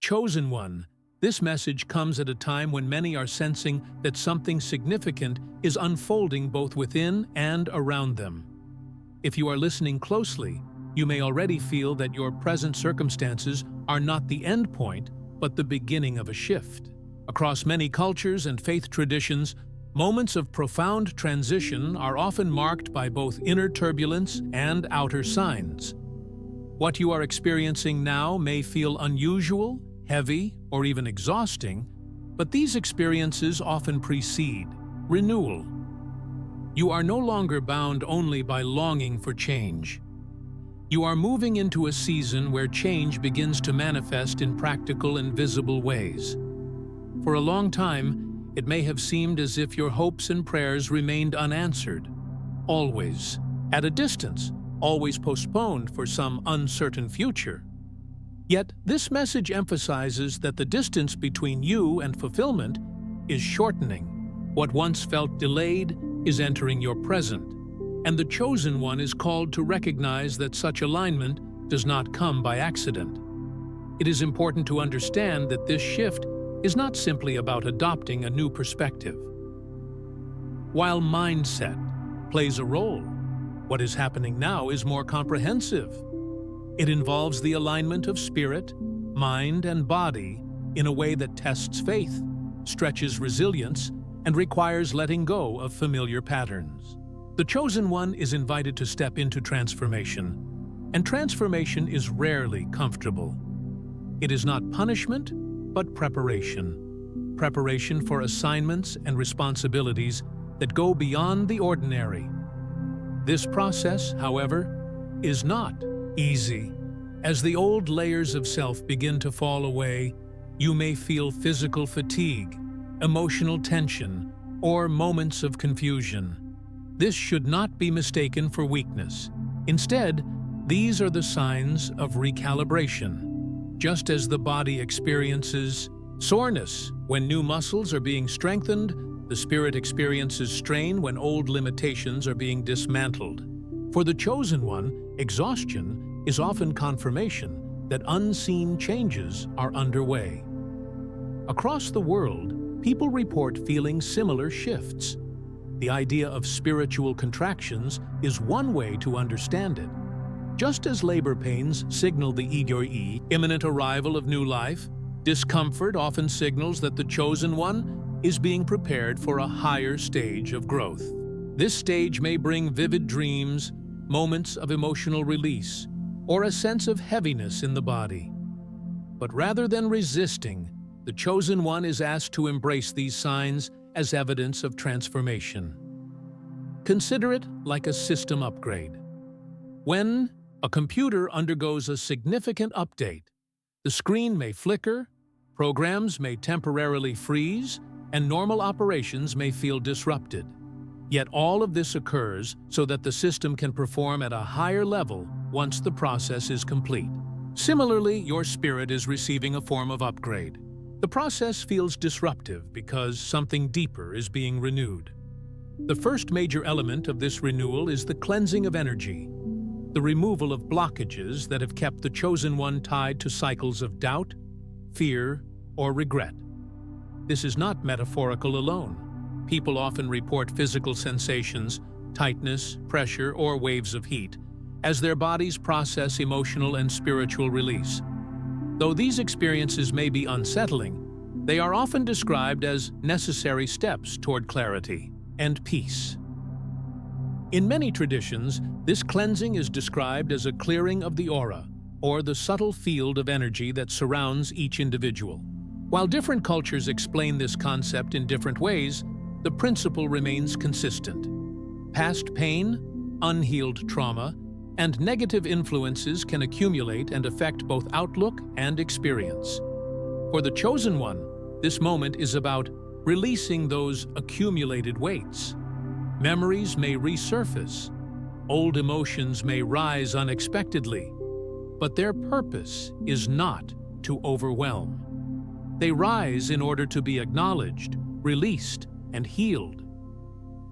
Chosen one, this message comes at a time when many are sensing that something significant is unfolding both within and around them. If you are listening closely, you may already feel that your present circumstances are not the end point, but the beginning of a shift. Across many cultures and faith traditions, moments of profound transition are often marked by both inner turbulence and outer signs. What you are experiencing now may feel unusual, heavy, or even exhausting, but these experiences often precede renewal. You are no longer bound only by longing for change. You are moving into a season where change begins to manifest in practical and visible ways. For a long time, it may have seemed as if your hopes and prayers remained unanswered, always at a distance, always postponed for some uncertain future. Yet, this message emphasizes that the distance between you and fulfillment is shortening. What once felt delayed is entering your present, and the chosen one is called to recognize that such alignment does not come by accident. It is important to understand that this shift is not simply about adopting a new perspective. While mindset plays a role, what is happening now is more comprehensive. It involves the alignment of spirit, mind, and body in a way that tests faith, stretches resilience, and requires letting go of familiar patterns. The chosen one is invited to step into transformation, and transformation is rarely comfortable. It is not punishment, but preparation. Preparation for assignments and responsibilities that go beyond the ordinary. This process, however, is not easy. As the old layers of self begin to fall away, you may feel physical fatigue, emotional tension, or moments of confusion. This should not be mistaken for weakness. Instead, these are the signs of recalibration. Just as the body experiences soreness when new muscles are being strengthened, the spirit experiences strain when old limitations are being dismantled. For the chosen one, exhaustion is often confirmation that unseen changes are underway. Across the world, people report feeling similar shifts. The idea of spiritual contractions is one way to understand it. Just as labor pains signal the imminent arrival of new life, discomfort often signals that the chosen one is being prepared for a higher stage of growth. This stage may bring vivid dreams, moments of emotional release, or a sense of heaviness in the body. But rather than resisting, the chosen one is asked to embrace these signs as evidence of transformation. Consider it like a system upgrade. When a computer undergoes a significant update, the screen may flicker, programs may temporarily freeze, and normal operations may feel disrupted. Yet all of this occurs so that the system can perform at a higher level once the process is complete. Similarly, your spirit is receiving a form of upgrade. The process feels disruptive because something deeper is being renewed. The first major element of this renewal is the cleansing of energy, the removal of blockages that have kept the chosen one tied to cycles of doubt, fear, or regret. This is not metaphorical alone. People often report physical sensations, tightness, pressure, or waves of heat, as their bodies process emotional and spiritual release. Though these experiences may be unsettling, they are often described as necessary steps toward clarity and peace. In many traditions, this cleansing is described as a clearing of the aura, or the subtle field of energy that surrounds each individual. While different cultures explain this concept in different ways, the principle remains consistent. Past pain, unhealed trauma, and negative influences can accumulate and affect both outlook and experience. For the chosen one, this moment is about releasing those accumulated weights. Memories may resurface, old emotions may rise unexpectedly, but their purpose is not to overwhelm. They rise in order to be acknowledged, released, and healed.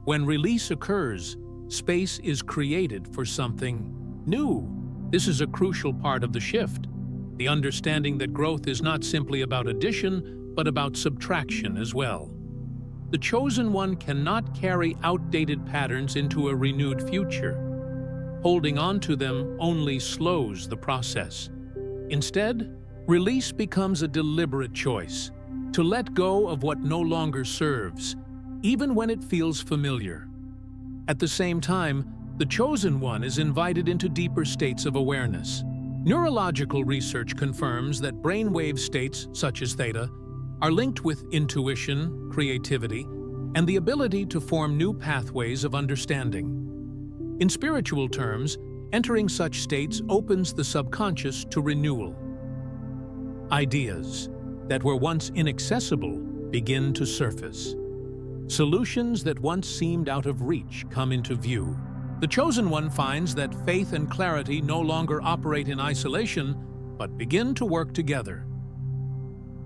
When release occurs, space is created for something new. This is a crucial part of the shift. the understanding that growth is not simply about addition, but about subtraction as well. The chosen one cannot carry outdated patterns into a renewed future. Holding on to them only slows the process. Instead, release becomes a deliberate choice, to let go of what no longer serves, even when it feels familiar. At the same time, the chosen one is invited into deeper states of awareness. Neurological research confirms that brainwave states, such as theta, are linked with intuition, creativity, and the ability to form new pathways of understanding. In spiritual terms, entering such states opens the subconscious to renewal. Ideas that were once inaccessible begin to surface. Solutions that once seemed out of reach come into view. The chosen one finds that faith and clarity no longer operate in isolation, but begin to work together.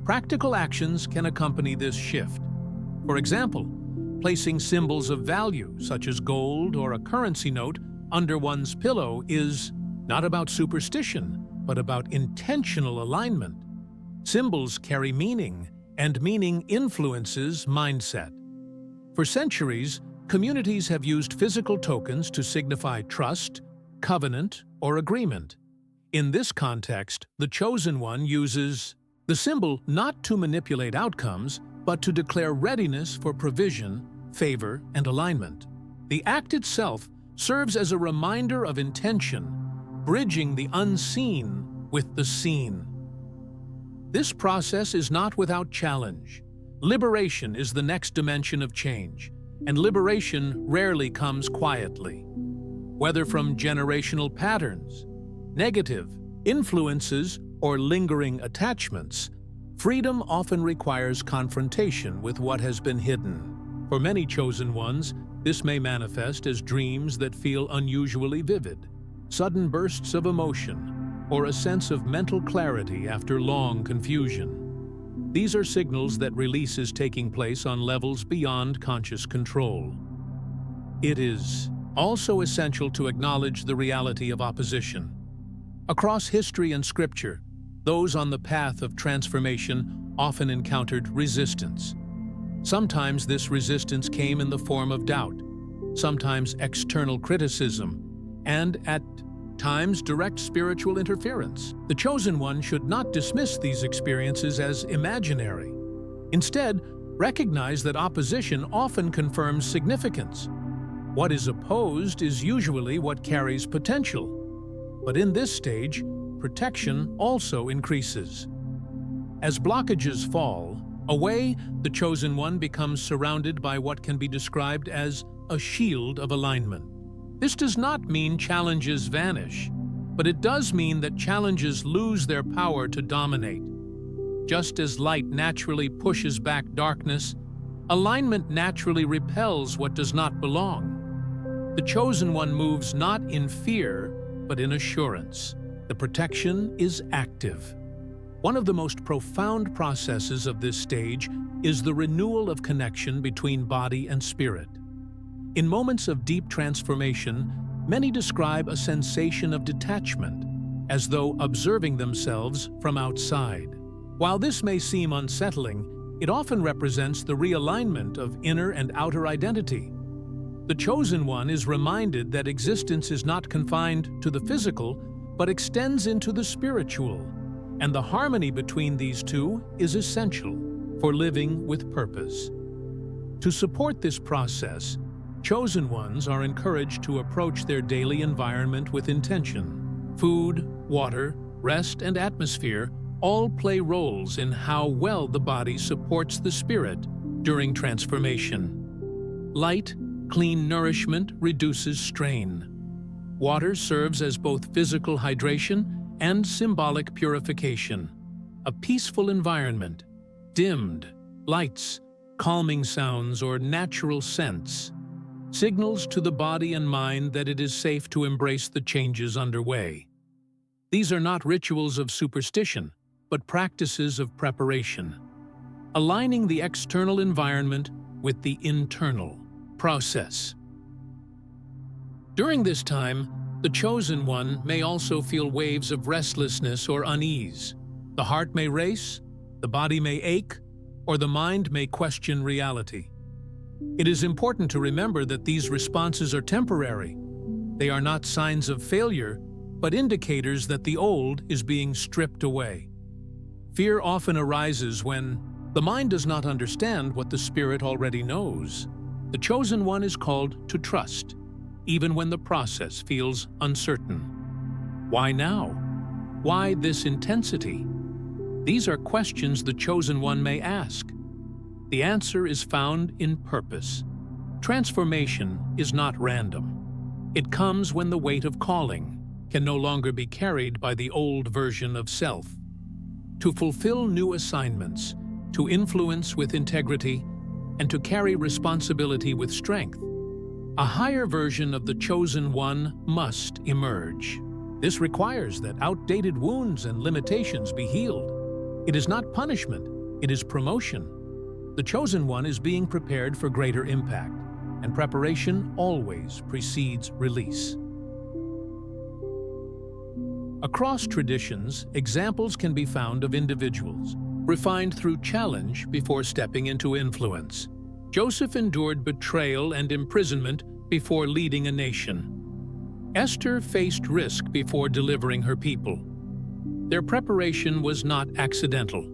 Practical actions can accompany this shift. For example, placing symbols of value, such as gold or a currency note, under one's pillow is not about superstition, but about intentional alignment. Symbols carry meaning, and meaning influences mindset. For centuries, communities have used physical tokens to signify trust, covenant, or agreement. In this context, the chosen one uses the symbol not to manipulate outcomes, but to declare readiness for provision, favor, and alignment. The act itself serves as a reminder of intention, bridging the unseen with the seen. This process is not without challenge. Liberation is the next dimension of change, and liberation rarely comes quietly. Whether from generational patterns, negative influences, or lingering attachments, freedom often requires confrontation with what has been hidden. For many chosen ones, this may manifest as dreams that feel unusually vivid, sudden bursts of emotion, or a sense of mental clarity after long confusion. These are signals that release is taking place on levels beyond conscious control. It is also essential to acknowledge the reality of opposition. Across history and scripture, those on the path of transformation often encountered resistance. Sometimes this resistance came in the form of doubt, sometimes external criticism, and at times direct spiritual interference. The chosen one should not dismiss these experiences as imaginary. Instead, recognize that opposition often confirms significance. What is opposed is usually what carries potential. But in this stage, protection also increases. As blockages fall away, the chosen one becomes surrounded by what can be described as a shield of alignment. This does not mean challenges vanish, but it does mean that challenges lose their power to dominate. Just as light naturally pushes back darkness, alignment naturally repels what does not belong. The chosen one moves not in fear, but in assurance. The protection is active. One of the most profound processes of this stage is the renewal of connection between body and spirit. In moments of deep transformation, many describe a sensation of detachment, as though observing themselves from outside. While this may seem unsettling, it often represents the realignment of inner and outer identity. The chosen one is reminded that existence is not confined to the physical, but extends into the spiritual, and the harmony between these two is essential for living with purpose. To support this process, chosen ones are encouraged to approach their daily environment with intention. Food, water, rest, and atmosphere all play roles in how well the body supports the spirit during transformation. Light, clean nourishment reduces strain. Water serves as both physical hydration and symbolic purification. A peaceful environment, dimmed lights, calming sounds, or natural scents signals to the body and mind that it is safe to embrace the changes underway. These are not rituals of superstition, but practices of preparation, aligning the external environment with the internal process. During this time, The chosen one may also feel waves of restlessness or unease. The heart may race, the body may ache, or the mind may question reality. It is important to remember that these responses are temporary. They are not signs of failure, but indicators that the old is being stripped away. Fear often arises when the mind does not understand what the spirit already knows. The chosen one is called to trust, even when the process feels uncertain. Why now? Why this intensity? These are questions the chosen one may ask. The answer is found in purpose. Transformation is not random. It comes when the weight of calling can no longer be carried by the old version of self. To fulfill new assignments, to influence with integrity, and to carry responsibility with strength, a higher version of the chosen one must emerge. This requires that outdated wounds and limitations be healed. It is not punishment, it is promotion. The chosen one is being prepared for greater impact, and preparation always precedes release. Across traditions, examples can be found of individuals refined through challenge before stepping into influence. Joseph endured betrayal and imprisonment before leading a nation. Esther faced risk before delivering her people. Their preparation was not accidental.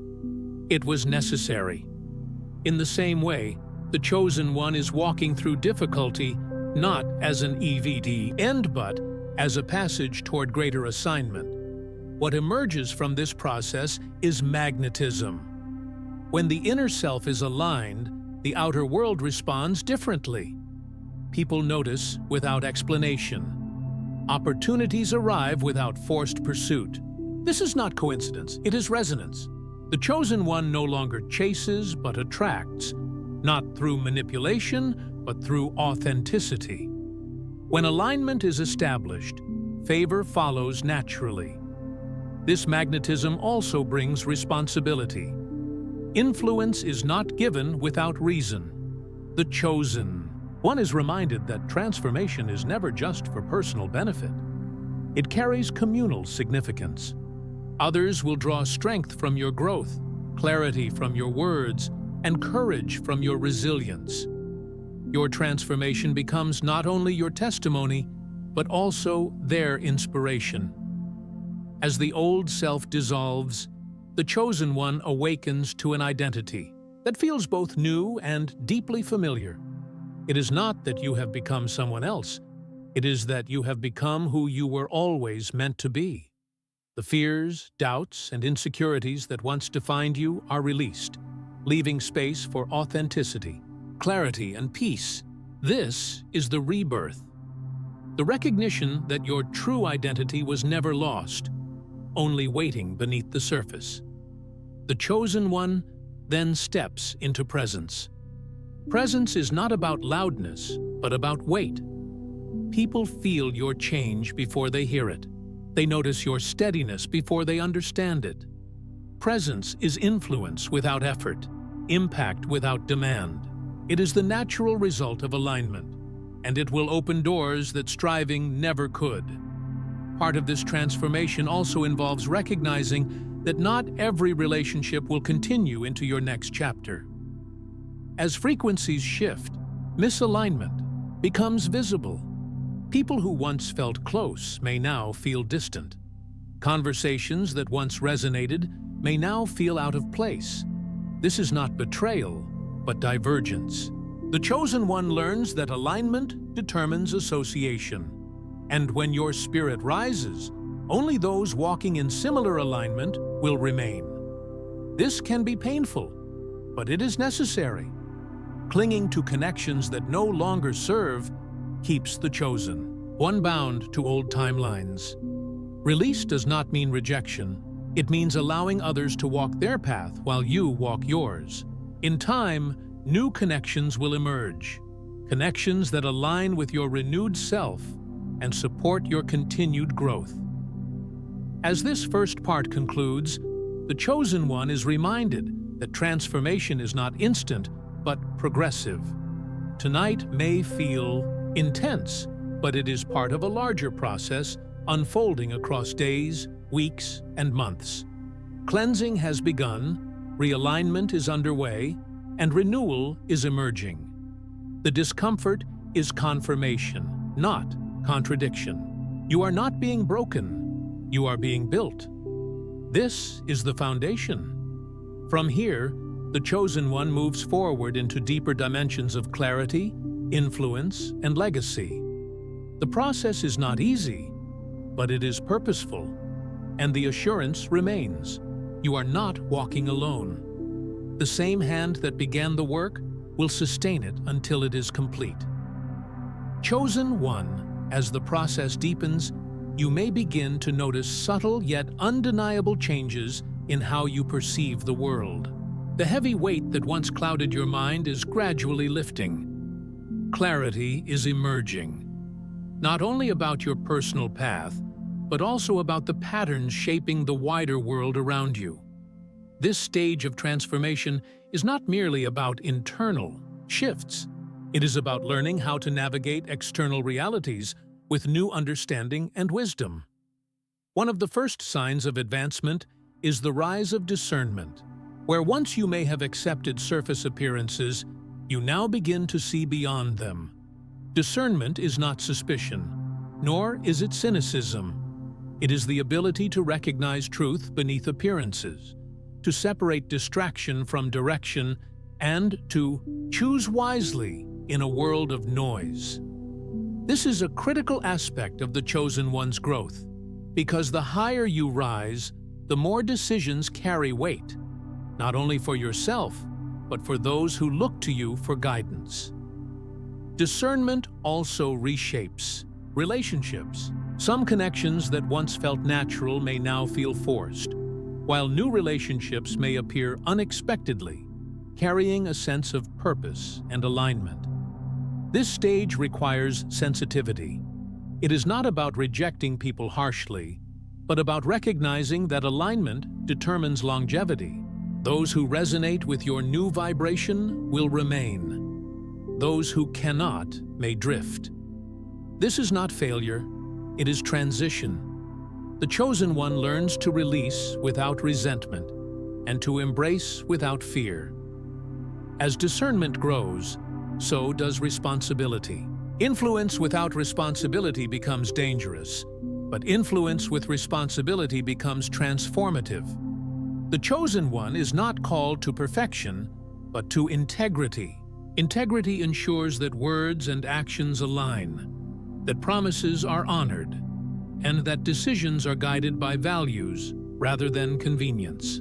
It was necessary. In the same way, the chosen one is walking through difficulty not as an EVD end, but as a passage toward greater assignment. What emerges from this process is magnetism. When the inner self is aligned, the outer world responds differently. People notice without explanation. Opportunities arrive without forced pursuit. This is not coincidence, it is resonance. The chosen one no longer chases but attracts, not through manipulation, but through authenticity. When alignment is established, favor follows naturally. This magnetism also brings responsibility. Influence is not given without reason. The chosen one is reminded that transformation is never just for personal benefit. It carries communal significance. Others will draw strength from your growth, clarity from your words, and courage from your resilience. Your transformation becomes not only your testimony, but also their inspiration. As the old self dissolves, the chosen one awakens to an identity that feels both new and deeply familiar. It is not that you have become someone else, it is that you have become who you were always meant to be. The fears, doubts, and insecurities that once defined you are released, leaving space for authenticity, clarity, and peace. This is the rebirth. The recognition that your true identity was never lost, only waiting beneath the surface. The chosen one then steps into presence. Presence is not about loudness, but about weight. People feel your change before they hear it. They notice your steadiness before they understand it. Presence is influence without effort, impact without demand. It is the natural result of alignment, and it will open doors that striving never could. Part of this transformation also involves recognizing that not every relationship will continue into your next chapter. As frequencies shift, misalignment becomes visible. People who once felt close may now feel distant. Conversations that once resonated may now feel out of place. This is not betrayal, but divergence. The chosen one learns that alignment determines association. And when your spirit rises, only those walking in similar alignment will remain. This can be painful, but it is necessary. Clinging to connections that no longer serve keeps the chosen one bound to old timelines. Release does not mean rejection. It means allowing others to walk their path while you walk yours. In time, new connections will emerge. Connections that align with your renewed self and support your continued growth. As this first part concludes, the chosen one is reminded that transformation is not instant, but progressive. Tonight may feel intense, but it is part of a larger process unfolding across days, weeks, and months. Cleansing has begun, realignment is underway, and renewal is emerging. The discomfort is confirmation, not contradiction. You are not being broken, you are being built. This is the foundation. From here, the Chosen One moves forward into deeper dimensions of clarity, influence, and legacy. The process is not easy, but it is purposeful, and the assurance remains. You are not walking alone. The same hand that began the work will sustain it until it is complete. Chosen One, as the process deepens, you may begin to notice subtle yet undeniable changes in how you perceive the world. The heavy weight that once clouded your mind is gradually lifting. Clarity is emerging, not only about your personal path, but also about the patterns shaping the wider world around you. This stage of transformation is not merely about internal shifts. It is about learning how to navigate external realities with new understanding and wisdom. One of the first signs of advancement is the rise of discernment, where once you may have accepted surface appearances, you now begin to see beyond them. Discernment is not suspicion, nor is it cynicism. It is the ability to recognize truth beneath appearances, to separate distraction from direction, and to choose wisely in a world of noise. This is a critical aspect of the Chosen One's growth, because the higher you rise, the more decisions carry weight, not only for yourself, but for those who look to you for guidance. Discernment also reshapes relationships. Some connections that once felt natural may now feel forced, while new relationships may appear unexpectedly, carrying a sense of purpose and alignment. This stage requires sensitivity. It is not about rejecting people harshly, but about recognizing that alignment determines longevity. Those who resonate with your new vibration will remain. Those who cannot may drift. This is not failure, it is transition. The Chosen One learns to release without resentment and to embrace without fear. As discernment grows, so does responsibility. Influence without responsibility becomes dangerous, but influence with responsibility becomes transformative. The Chosen One is not called to perfection, but to integrity. Integrity ensures that words and actions align, that promises are honored, and that decisions are guided by values rather than convenience.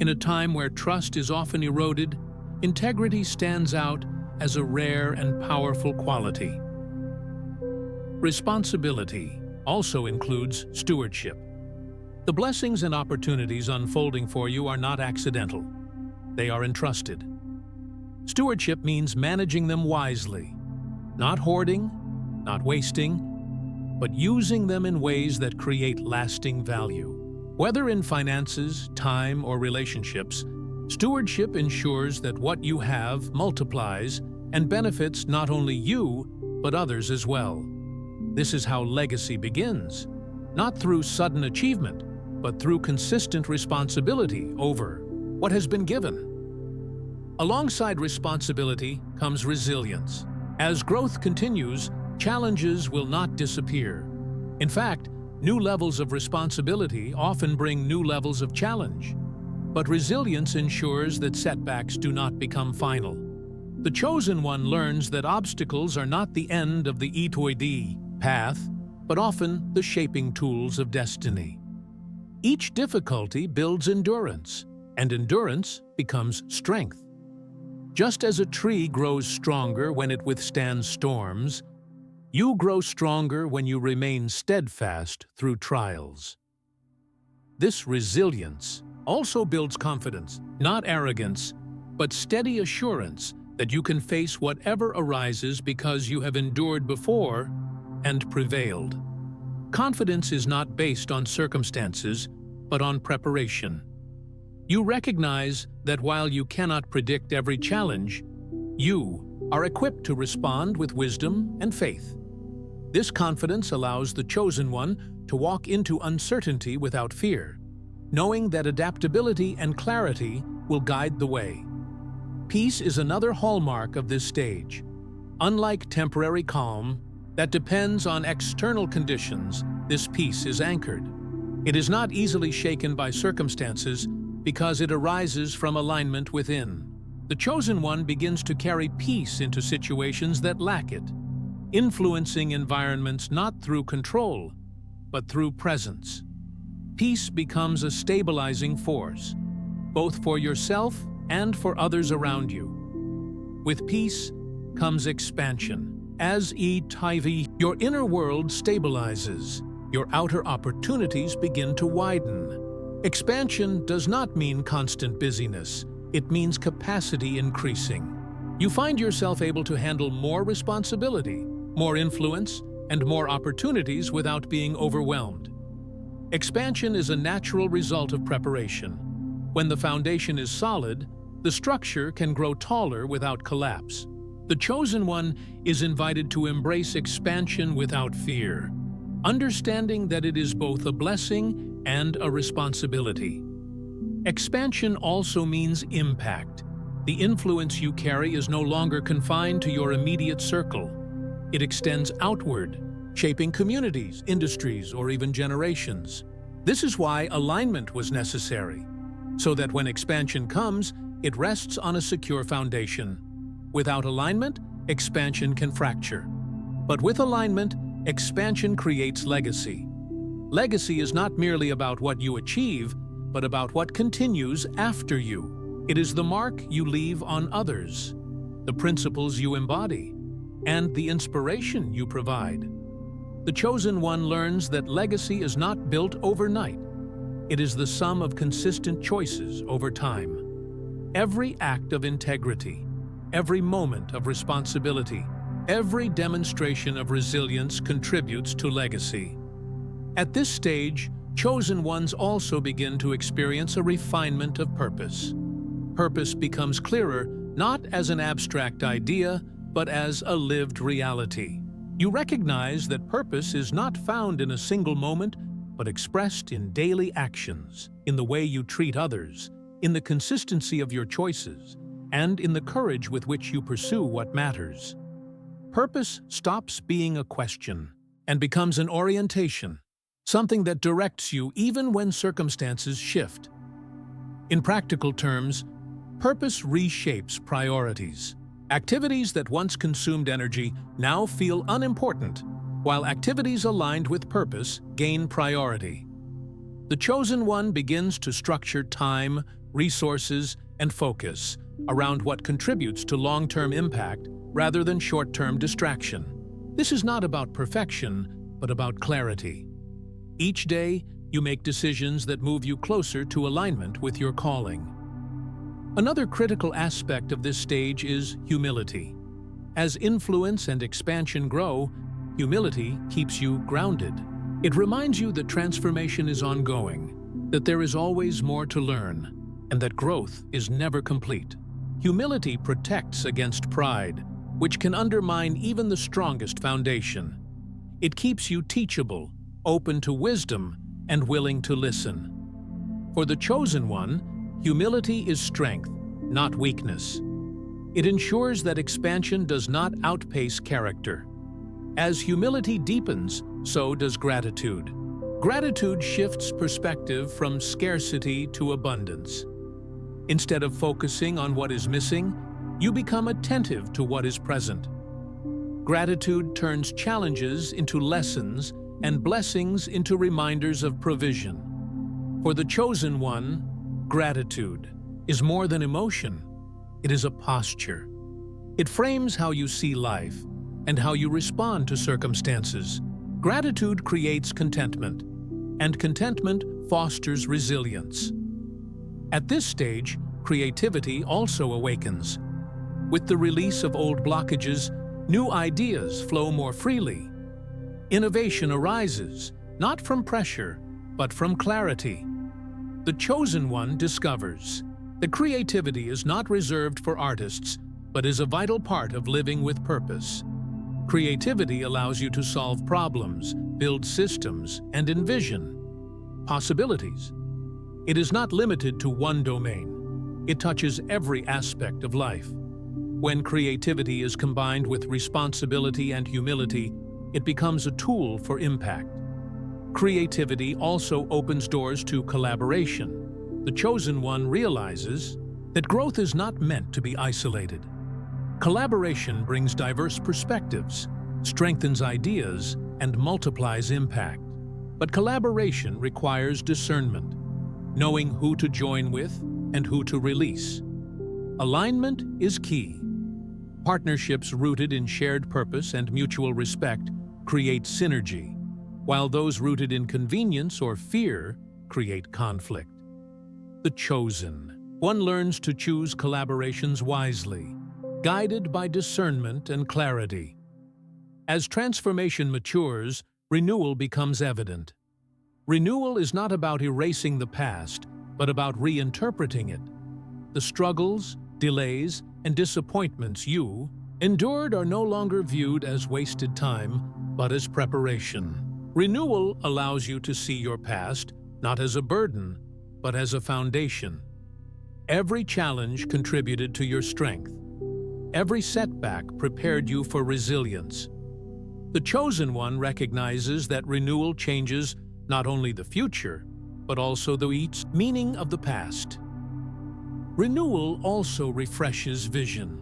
In a time where trust is often eroded, integrity stands out as a rare and powerful quality. Responsibility also includes stewardship. The blessings and opportunities unfolding for you are not accidental. They are entrusted. Stewardship means managing them wisely, not hoarding, not wasting, but using them in ways that create lasting value. Whether in finances, time, or relationships, stewardship ensures that what you have multiplies and benefits not only you, but others as well. This is how legacy begins, not through sudden achievement, but through consistent responsibility over what has been given. Alongside responsibility comes resilience. As growth continues, challenges will not disappear. In fact, new levels of responsibility often bring new levels of challenge. But resilience ensures that setbacks do not become final. The Chosen One learns that obstacles are not the end of the etoide path, but often the shaping tools of destiny. Each difficulty builds endurance, and endurance becomes strength. Just as a tree grows stronger when it withstands storms, you grow stronger when you remain steadfast through trials. This resilience also builds confidence, not arrogance, but steady assurance that you can face whatever arises because you have endured before and prevailed. Confidence is not based on circumstances, but on preparation. You recognize that while you cannot predict every challenge, you are equipped to respond with wisdom and faith. This confidence allows the chosen one to walk into uncertainty without fear, knowing that adaptability and clarity will guide the way. Peace is another hallmark of this stage. Unlike temporary calm that depends on external conditions, this peace is anchored. It is not easily shaken by circumstances because it arises from alignment within. The chosen one begins to carry peace into situations that lack it, influencing environments not through control, but through presence. Peace becomes a stabilizing force, both for yourself and for others around you. With peace comes expansion. As your inner world stabilizes, your outer opportunities begin to widen. Expansion does not mean constant busyness. It means capacity increasing. You find yourself able to handle more responsibility, more influence, and more opportunities without being overwhelmed. Expansion is a natural result of preparation. When the foundation is solid, the structure can grow taller without collapse. The chosen one is invited to embrace expansion without fear, understanding that it is both a blessing and a responsibility. Expansion also means impact. The influence you carry is no longer confined to your immediate circle. It extends outward, shaping communities, industries, or even generations. This is why alignment was necessary, so that when expansion comes, it rests on a secure foundation. Without alignment, expansion can fracture. But with alignment, expansion creates legacy. Legacy is not merely about what you achieve, but about what continues after you. It is the mark you leave on others, the principles you embody, and the inspiration you provide. The chosen one learns that legacy is not built overnight. It is the sum of consistent choices over time. Every act of integrity, every moment of responsibility, every demonstration of resilience contributes to legacy. At this stage, chosen ones also begin to experience a refinement of purpose. Purpose becomes clearer, not as an abstract idea, but as a lived reality. You recognize that purpose is not found in a single moment, but expressed in daily actions, in the way you treat others, in the consistency of your choices, and in the courage with which you pursue what matters. Purpose stops being a question and becomes an orientation, something that directs you even when circumstances shift. In practical terms, purpose reshapes priorities. Activities that once consumed energy now feel unimportant, while activities aligned with purpose gain priority. The chosen one begins to structure time, resources, and focus around what contributes to long-term impact rather than short-term distraction. This is not about perfection, but about clarity. Each day, you make decisions that move you closer to alignment with your calling. Another critical aspect of this stage is humility. As influence and expansion grow, humility keeps you grounded. It reminds you that transformation is ongoing, that there is always more to learn, and that growth is never complete. Humility protects against pride, which can undermine even the strongest foundation. It keeps you teachable, open to wisdom, and willing to listen. For the chosen one, humility is strength, not weakness. It ensures that expansion does not outpace character. As humility deepens, so does gratitude. Gratitude shifts perspective from scarcity to abundance. Instead of focusing on what is missing, you become attentive to what is present. Gratitude turns challenges into lessons and blessings into reminders of provision. For the chosen one, gratitude is more than emotion. It is a posture. It frames how you see life and how you respond to circumstances. Gratitude creates contentment, and contentment fosters resilience. At this stage, creativity also awakens. With the release of old blockages, new ideas flow more freely. Innovation arises, not from pressure, but from clarity. The chosen one discovers that creativity is not reserved for artists, but is a vital part of living with purpose. Creativity allows you to solve problems, build systems, and envision possibilities. It is not limited to one domain. It touches every aspect of life. When creativity is combined with responsibility and humility, it becomes a tool for impact. Creativity also opens doors to collaboration. The chosen one realizes that growth is not meant to be isolated. Collaboration brings diverse perspectives, strengthens ideas, and multiplies impact. But collaboration requires discernment, knowing who to join with and who to release. Alignment is key. Partnerships rooted in shared purpose and mutual respect create synergy, while those rooted in convenience or fear create conflict. The chosen one learns to choose collaborations wisely, guided by discernment and clarity. As transformation matures, renewal becomes evident. Renewal is not about erasing the past, but about reinterpreting it. The struggles, delays, and disappointments you endured are no longer viewed as wasted time, but as preparation. Renewal allows you to see your past not as a burden, but as a foundation. Every challenge contributed to your strength. Every setback prepared you for resilience. The chosen one recognizes that renewal changes not only the future, but also the meaning of the past. Renewal also refreshes vision.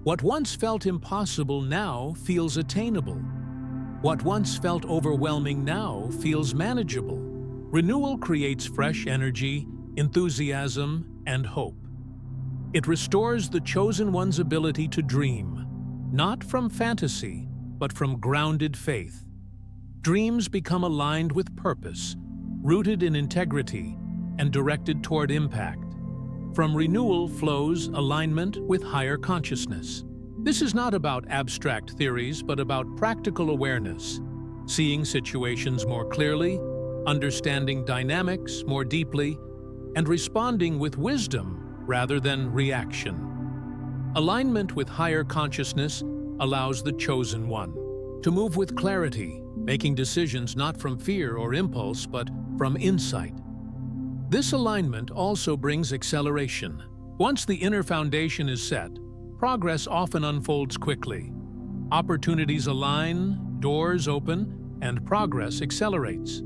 What once felt impossible now feels attainable. What once felt overwhelming now feels manageable. Renewal creates fresh energy, enthusiasm, and hope. It restores the chosen one's ability to dream, not from fantasy, but from grounded faith. Dreams become aligned with purpose, rooted in integrity, and directed toward impact. From renewal flows alignment with higher consciousness. This is not about abstract theories, but about practical awareness, seeing situations more clearly, understanding dynamics more deeply, and responding with wisdom rather than reaction. Alignment with higher consciousness allows the chosen one to move with clarity, making decisions not from fear or impulse, but from insight. This alignment also brings acceleration. Once the inner foundation is set, progress often unfolds quickly. Opportunities align, doors open, and progress accelerates.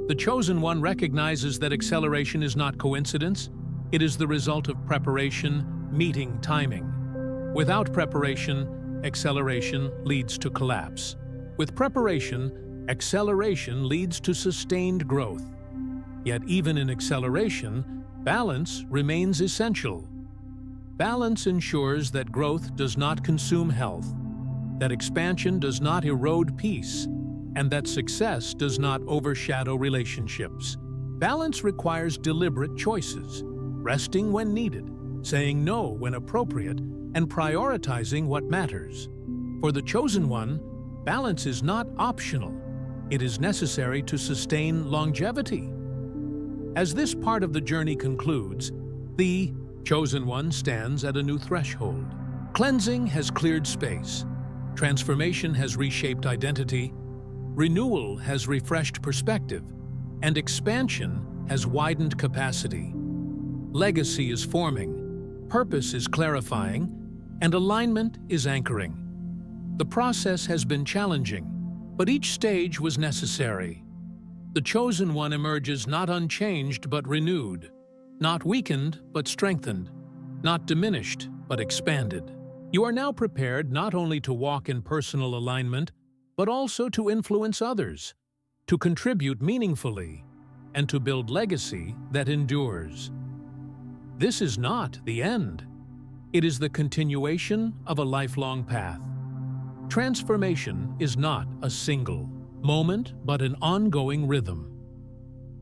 The chosen one recognizes that acceleration is not coincidence, it is the result of preparation meeting timing. Without preparation, acceleration leads to collapse. With preparation, acceleration leads to sustained growth. Yet even in acceleration, balance remains essential. Balance ensures that growth does not consume health, that expansion does not erode peace, and that success does not overshadow relationships. Balance requires deliberate choices, resting when needed, saying no when appropriate, and prioritizing what matters. For the chosen one, balance is not optional. It is necessary to sustain longevity. As this part of the journey concludes, the chosen one stands at a new threshold. Cleansing has cleared space. Transformation has reshaped identity. Renewal has refreshed perspective. And expansion has widened capacity. Legacy is forming, purpose is clarifying, and alignment is anchoring. The process has been challenging, but each stage was necessary. The chosen one emerges not unchanged but renewed, not weakened but strengthened, not diminished but expanded. You are now prepared not only to walk in personal alignment, but also to influence others, to contribute meaningfully, and to build legacy that endures. This is not the end. It is the continuation of a lifelong path. Transformation is not a single moment, but an ongoing rhythm.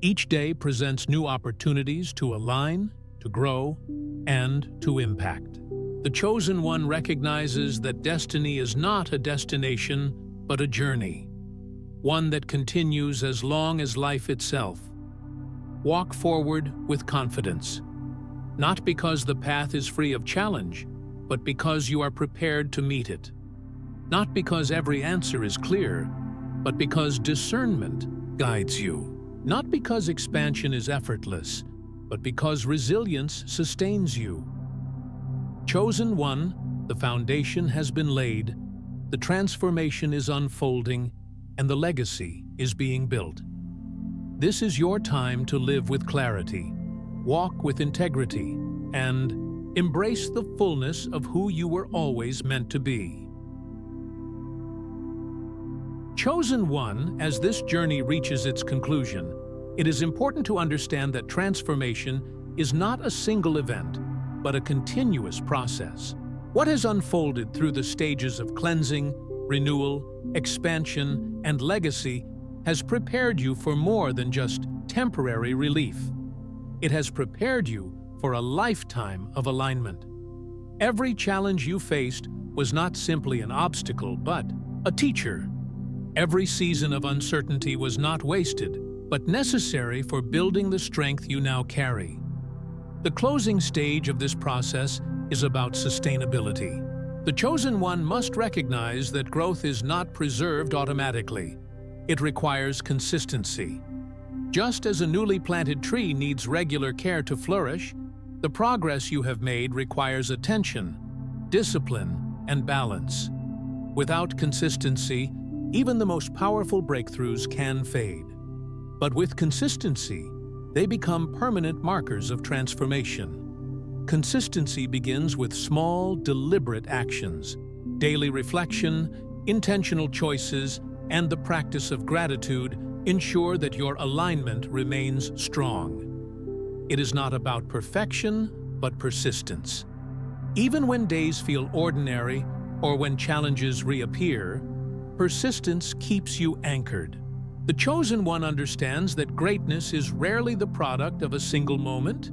Each day presents new opportunities to align, to grow, and to impact. The chosen one recognizes that destiny is not a destination, but a journey, one that continues as long as life itself. Walk forward with confidence, not because the path is free of challenge, but because you are prepared to meet it. not because every answer is clear, but because discernment guides you. Not because expansion is effortless, but because resilience sustains you. Chosen one, the foundation has been laid, the transformation is unfolding, and the legacy is being built. This is your time to live with clarity, walk with integrity, and embrace the fullness of who you were always meant to be. Chosen one, as this journey reaches its conclusion, it is important to understand that transformation is not a single event, but a continuous process. What has unfolded through the stages of cleansing, renewal, expansion, and legacy has prepared you for more than just temporary relief. It has prepared you for a lifetime of alignment. Every challenge you faced was not simply an obstacle, but a teacher. Every season of uncertainty was not wasted, but necessary for building the strength you now carry. The closing stage of this process is about sustainability. The chosen one must recognize that growth is not preserved automatically. It requires consistency. Just as a newly planted tree needs regular care to flourish, the progress you have made requires attention, discipline, and balance. Without consistency, even the most powerful breakthroughs can fade. But with consistency, they become permanent markers of transformation. Consistency begins with small, deliberate actions. Daily reflection, intentional choices, and the practice of gratitude ensure that your alignment remains strong. It is not about perfection, but persistence. Even when days feel ordinary or when challenges reappear, persistence keeps you anchored. The chosen one understands that greatness is rarely the product of a single moment.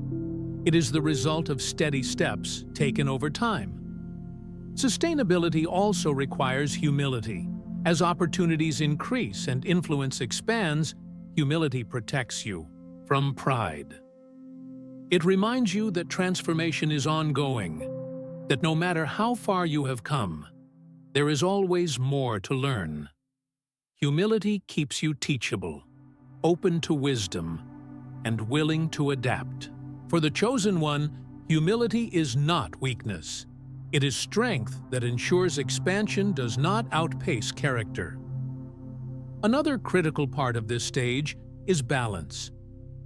It is the result of steady steps taken over time. Sustainability also requires humility. As opportunities increase and influence expands, humility protects you from pride. It reminds you that transformation is ongoing, that no matter how far you have come, there is always more to learn. Humility keeps you teachable, open to wisdom, and willing to adapt. For the chosen one, humility is not weakness. It is strength that ensures expansion does not outpace character. Another critical part of this stage is balance.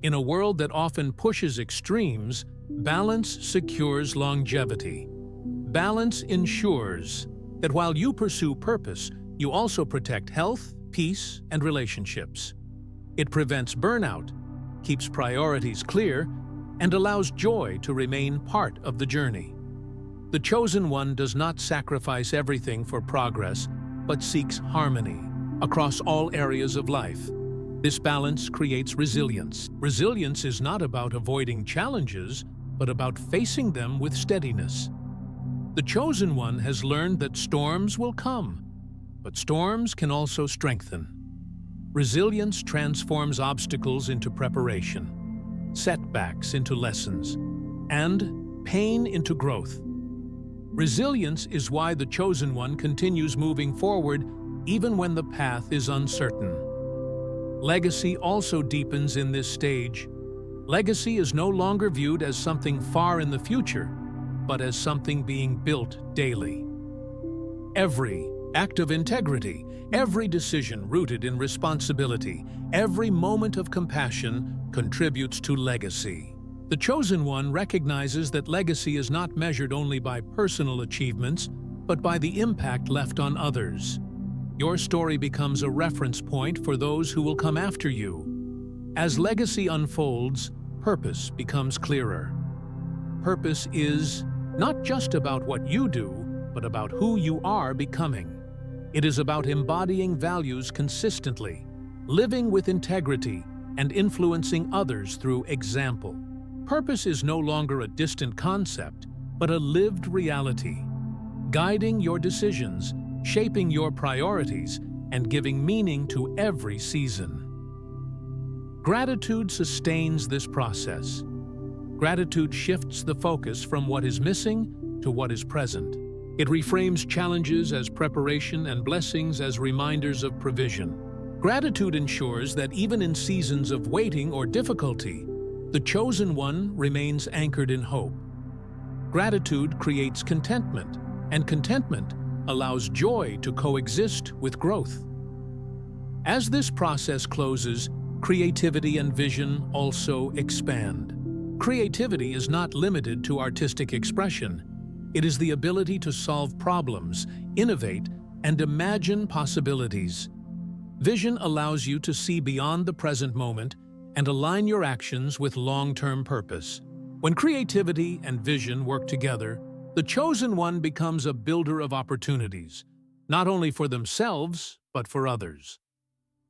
In a world that often pushes extremes, balance secures longevity. Balance ensures that while you pursue purpose, you also protect health, peace, and relationships. It prevents burnout, keeps priorities clear, and allows joy to remain part of the journey. The chosen one does not sacrifice everything for progress, but seeks harmony across all areas of life. This balance creates resilience. Resilience is not about avoiding challenges, but about facing them with steadiness. The chosen one has learned that storms will come, but storms can also strengthen. Resilience transforms obstacles into preparation, setbacks into lessons, and pain into growth. Resilience is why the chosen one continues moving forward even when the path is uncertain. Legacy also deepens in this stage. Legacy is no longer viewed as something far in the future, but as something being built daily. Every act of integrity, every decision rooted in responsibility, every moment of compassion contributes to legacy. The chosen one recognizes that legacy is not measured only by personal achievements, but by the impact left on others. Your story becomes a reference point for those who will come after you. As legacy unfolds, purpose becomes clearer. Purpose is not just about what you do, but about who you are becoming. It is about embodying values consistently, living with integrity, and influencing others through example. Purpose is no longer a distant concept, but a lived reality, guiding your decisions, shaping your priorities, and giving meaning to every season. Gratitude sustains this process. Gratitude shifts the focus from what is missing to what is present. It reframes challenges as preparation and blessings as reminders of provision. Gratitude ensures that even in seasons of waiting or difficulty, the chosen one remains anchored in hope. Gratitude creates contentment, and contentment allows joy to coexist with growth. As this process closes, creativity and vision also expand. Creativity is not limited to artistic expression. It is the ability to solve problems, innovate, and imagine possibilities. Vision allows you to see beyond the present moment and align your actions with long-term purpose. When creativity and vision work together, the chosen one becomes a builder of opportunities, not only for themselves, but for others.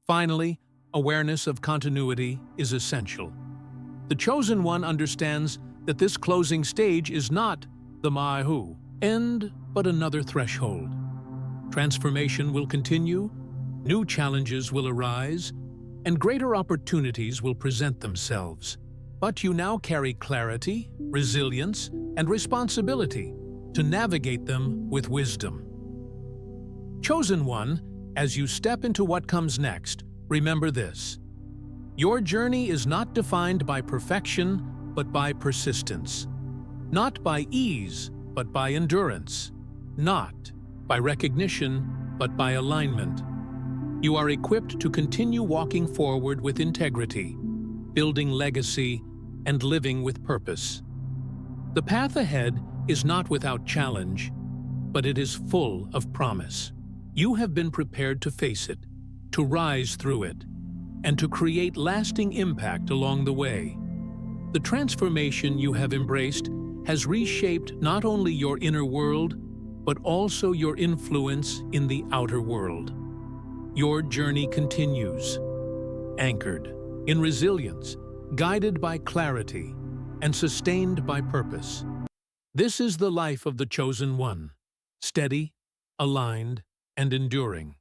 Finally, awareness of continuity is essential. The chosen one understands that this closing stage is not the Mahu end, but another threshold. Transformation will continue, new challenges will arise, and greater opportunities will present themselves. But you now carry clarity, resilience, and responsibility to navigate them with wisdom. Chosen one, as you step into what comes next, remember this: your journey is not defined by perfection, but by persistence. Not by ease, but by endurance. Not by recognition, but by alignment. You are equipped to continue walking forward with integrity, building legacy, and living with purpose. The path ahead is not without challenge, but it is full of promise. You have been prepared to face it, to rise through it, and to create lasting impact along the way. The transformation you have embraced has reshaped not only your inner world, but also your influence in the outer world. Your journey continues, anchored in resilience, guided by clarity, and sustained by purpose. This is the life of the chosen one, steady, aligned, and enduring.